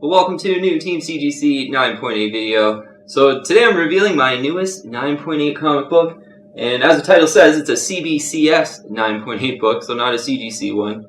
Well, welcome to a new Team CGC 9.8 video. So today I'm revealing my newest 9.8 comic book, and as the title says, it's a CBCS 9.8 book, so not a CGC one.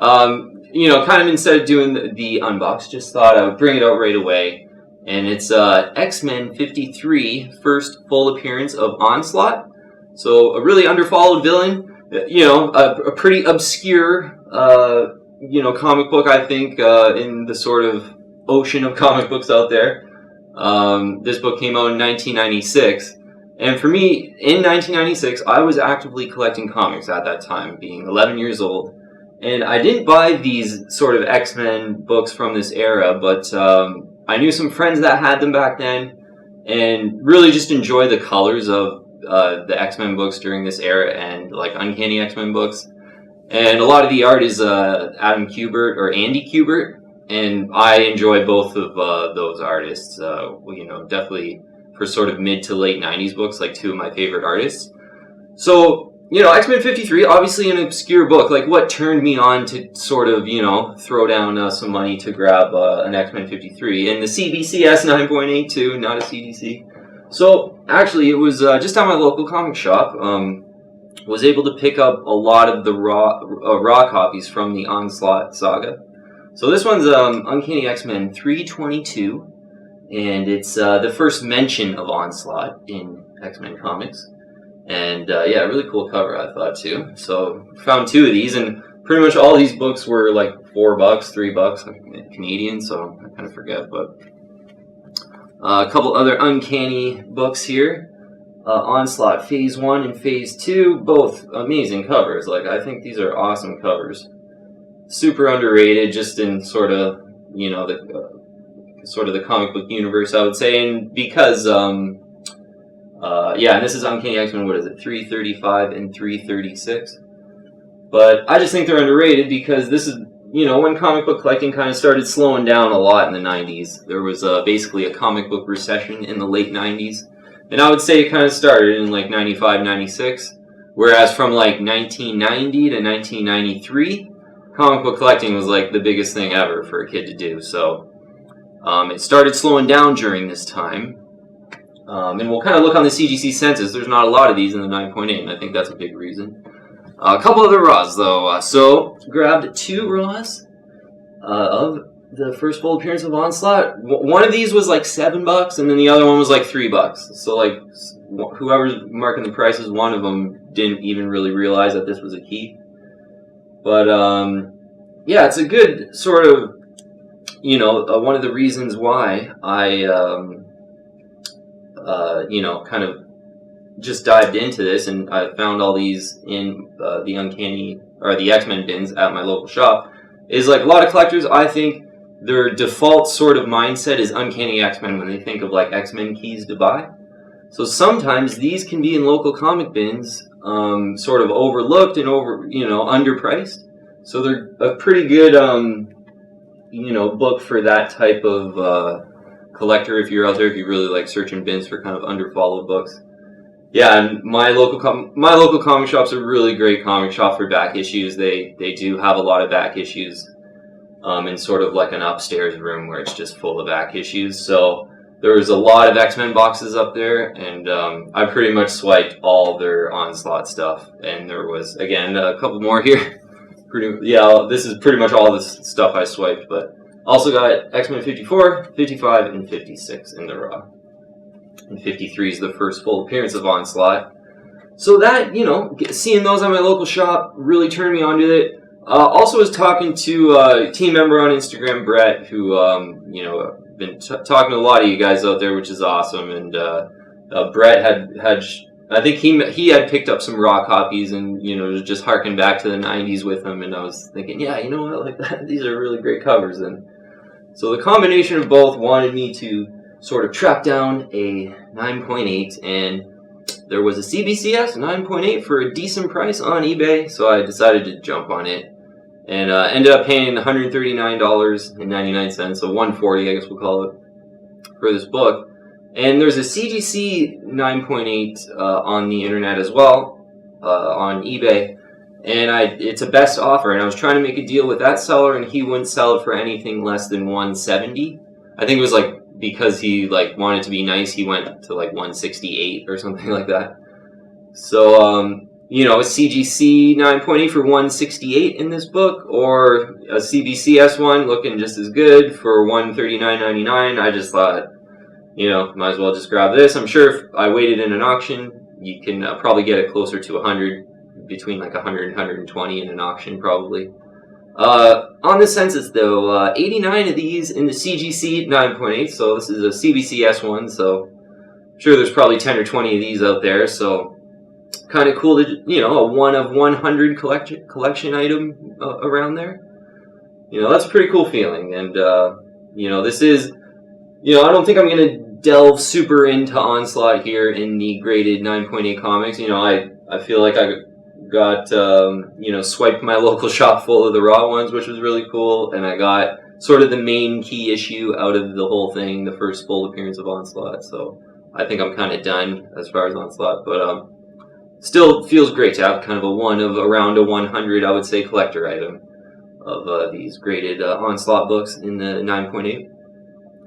Kind of instead of doing the unbox, just thought I would bring it out right away. And it's X-Men 53, first full appearance of Onslaught. So a really underfollowed villain, a pretty obscure, comic book, I think, in the sort of ocean of comic books out there. This book came out in 1996. And for me, in 1996, I was actively collecting comics at that time, being 11 years old. And I didn't buy these sort of X-Men books from this era, but I knew some friends that had them back then, and really just enjoyed the colors of the X-Men books during this era, and like Uncanny XMen books. And a lot of the art is Adam Kubert or Andy Kubert, and I enjoy both of those artists. Definitely for sort of mid to late 90s books, like two of my favorite artists. So, X-Men 53, obviously an obscure book. Like, what turned me on to sort of, throw down some money to grab an X-Men 53. And the CBCS 9.8 too, not a CGC. So, actually, it was just at my local comic shop. Was able to pick up a lot of the raw copies from the Onslaught saga. So this one's Uncanny XMen 322, and it's the first mention of Onslaught in X-Men comics. And really cool cover, I thought, too. So found two of these, and pretty much all these books were like $4, $3 Canadian, so I kind of forget. But a couple other Uncanny books here. Onslaught Phase 1 and Phase 2, both amazing covers. Like, I think these are awesome covers. Super underrated, just in sort of, the comic book universe, I would say. And because, and this is Uncanny X-Men, 335 and 336. But I just think they're underrated because this is, when comic book collecting kind of started slowing down a lot in the 90s. There was basically a comic book recession in the late 90s. And I would say it kind of started in like 95, 96. Whereas from like 1990 to 1993, comic book collecting was like the biggest thing ever for a kid to do. So it started slowing down during this time. And we'll kind of look on the CGC census. There's not a lot of these in the 9.8, and I think that's a big reason. A couple other raws, though. So grabbed two raws of the first full appearance of Onslaught. One of these was like $7, and then the other one was like $3. So like whoever's marking the prices, one of them didn't even really realize that this was a key. But it's a good sort of, one of the reasons why I kind of just dived into this, and I found all these in the Uncanny or the X-Men bins at my local shop. Is like a lot of collectors, I think, their default sort of mindset is Uncanny X-Men when they think of like X-Men keys to buy. So sometimes these can be in local comic bins, sort of overlooked and underpriced. So they're a pretty good, book for that type of collector if you're out there, if you really like searching bins for kind of underfollowed books. Yeah, and my local comic shop's a really great comic shop for back issues. They do have a lot of back issues. In sort of like an upstairs room where it's just full of back issues. So there was a lot of X-Men boxes up there, and I pretty much swiped all their Onslaught stuff. And there was, again, a couple more here. This is pretty much all this stuff I swiped, but also got X-Men 54, 55, and 56 in the raw. And 53 is the first full appearance of Onslaught. So that, seeing those at my local shop really turned me on to it. Also was talking to a team member on Instagram, Brett, who, been talking to a lot of you guys out there, which is awesome. And Brett had I think he had picked up some raw copies and, just harking back to the 90s with him. And I was thinking, these are really great covers. And so the combination of both wanted me to sort of track down a 9.8, and there was a CBCS 9.8 for a decent price on eBay, so I decided to jump on it. And ended up paying $139.99, so $140, I guess we'll call it, for this book. And there's a CGC 9.8 on the internet as well, on eBay. and it's a best offer, and I was trying to make a deal with that seller, and he wouldn't sell it for anything less than $170. I think it was like because he like wanted to be nice, he went to like $168 or something like that. So you know, a CGC 9.8 for $168 in this book, or a CBCS one looking just as good for $139.99. I just thought, you know, might as well just grab this. I'm sure if I waited in an auction, you can probably get it closer to 100, between like 100 and 120 in an auction probably. On the census though, 89 of these in the CGC 9.8, so this is a CBCS one, so I'm sure there's probably 10 or 20 of these out there, so kind of cool to, you know, a 1 of 100 collection item around there. You know, that's a pretty cool feeling, and you know, this is, you know, I don't think I'm going to delve super into Onslaught here in the graded 9.8 comics. You know, I feel like I got, you know, swiped my local shop full of the raw ones, which was really cool, and I got sort of the main key issue out of the whole thing, the first full appearance of Onslaught, so I think I'm kind of done as far as Onslaught, but still feels great to have kind of a 1 of around a 100, I would say, collector item of these graded Onslaught books in the 9.8.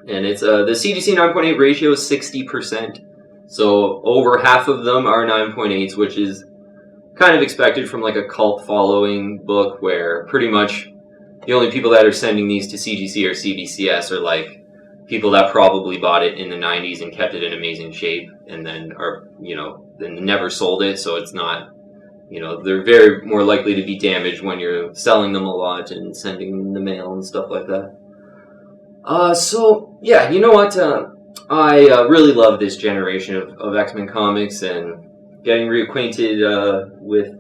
And it's the CGC 9.8 ratio is 60%, so over half of them are 9.8s, which is kind of expected from like a cult following book where pretty much the only people that are sending these to CGC or CBCS are like people that probably bought it in the 90s and kept it in amazing shape and then are, you know, then never sold it, so it's not, you know, they're very more likely to be damaged when you're selling them a lot and sending them in the mail and stuff like that. So yeah, you know what, I really love this generation of X-Men comics, and getting reacquainted with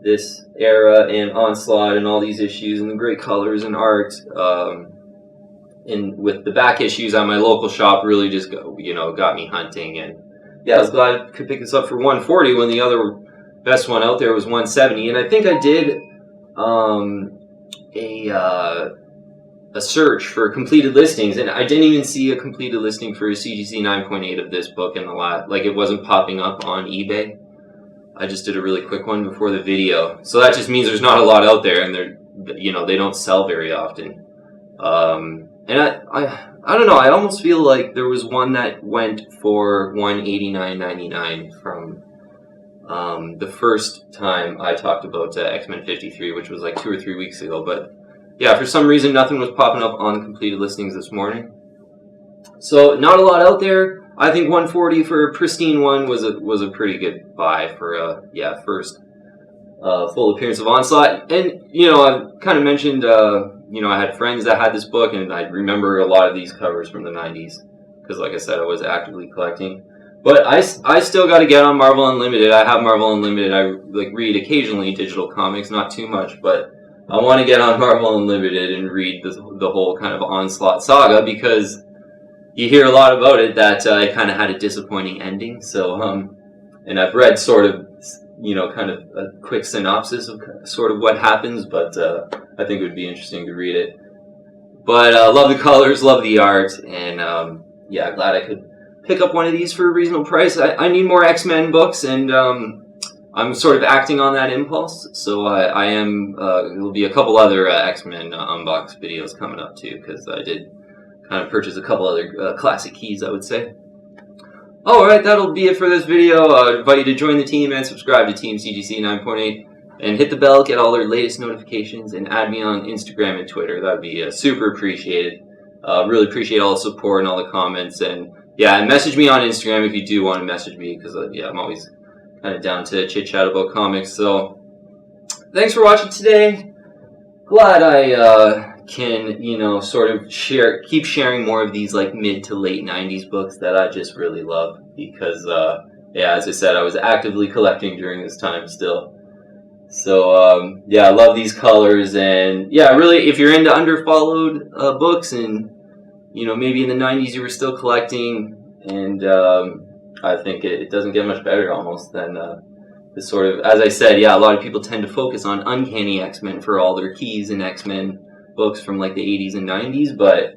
this era and Onslaught and all these issues and the great colors and art, and with the back issues on my local shop really just got me hunting. And yeah, I was glad I could pick this up for $140 when the other best one out there was $170. And I think I did a search for completed listings, and I didn't even see a completed listing for a CGC 9.8 of this book in the lot. Like, it wasn't popping up on eBay. I just did a really quick one before the video, so that just means there's not a lot out there, and they don't sell very often. And I don't know, I almost feel like there was one that went for $189.99 from the first time I talked about X-Men 53, which was like 2 or 3 weeks ago. But yeah, for some reason nothing was popping up on completed listings this morning. So not a lot out there. I think $140 for a pristine one was a pretty good buy for a first full appearance of Onslaught. And you know, I've kind of mentioned you know, I had friends that had this book, and I remember a lot of these covers from the 90s because, like I said, I was actively collecting. But I still got to get on Marvel Unlimited. I have Marvel Unlimited. I like read occasionally digital comics, not too much, but I want to get on Marvel Unlimited and read the whole kind of Onslaught saga, because you hear a lot about it that it kind of had a disappointing ending. So, and I've read sort of, you know, kind of a quick synopsis of sort of what happens, but I think it would be interesting to read it. But love the colors, love the art, and yeah, glad I could pick up one of these for a reasonable price. I need more X-Men books, and I'm sort of acting on that impulse, so I am, there'll be a couple other X-Men unbox videos coming up too, because I did kind of purchase a couple other classic keys, I would say. Alright, that'll be it for this video. I invite you to join the team and subscribe to Team CGC 9.8, and hit the bell, get all their latest notifications, and add me on Instagram and Twitter. That would be super appreciated. Really appreciate all the support and all the comments, and yeah, and message me on Instagram if you do want to message me, because yeah, I'm always kind of down to chit chat about comics. So thanks for watching today. Glad I can, you know, sort of keep sharing more of these like mid to late 90s books that I just really love, because yeah, as I said, I was actively collecting during this time still. So yeah, I love these colors, and yeah, really, if you're into underfollowed books, and you know, maybe in the 90s you were still collecting, and I think it doesn't get much better almost than this sort of, as I said, yeah, a lot of people tend to focus on Uncanny XMen for all their keys and X-Men books from like the 80s and 90s, but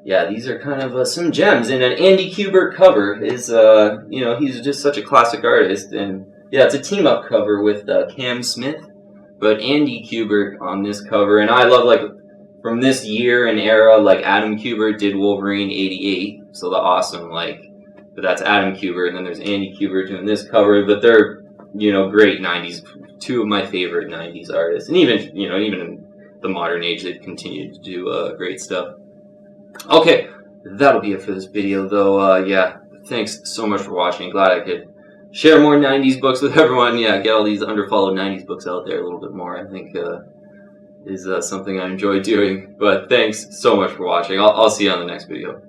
yeah, these are kind of some gems. And an Andy Kubert cover is, you know, he's just such a classic artist, and Yeah, it's a team-up cover with Cam Smith, but Andy Kubert on this cover. And I love, like, from this year and era, like, Adam Kubert did Wolverine 88, so the awesome, like, but that's Adam Kubert, and then there's Andy Kubert doing this cover, but they're, you know, great 90s, two of my favorite 90s artists, and even, you know, even in the modern age, they've continued to do great stuff. Okay, that'll be it for this video, though. Yeah, thanks so much for watching. Glad I could share more 90s books with everyone. Yeah, get all these underfollowed 90s books out there a little bit more, I think, is something I enjoy doing. But thanks so much for watching. I'll see you on the next video.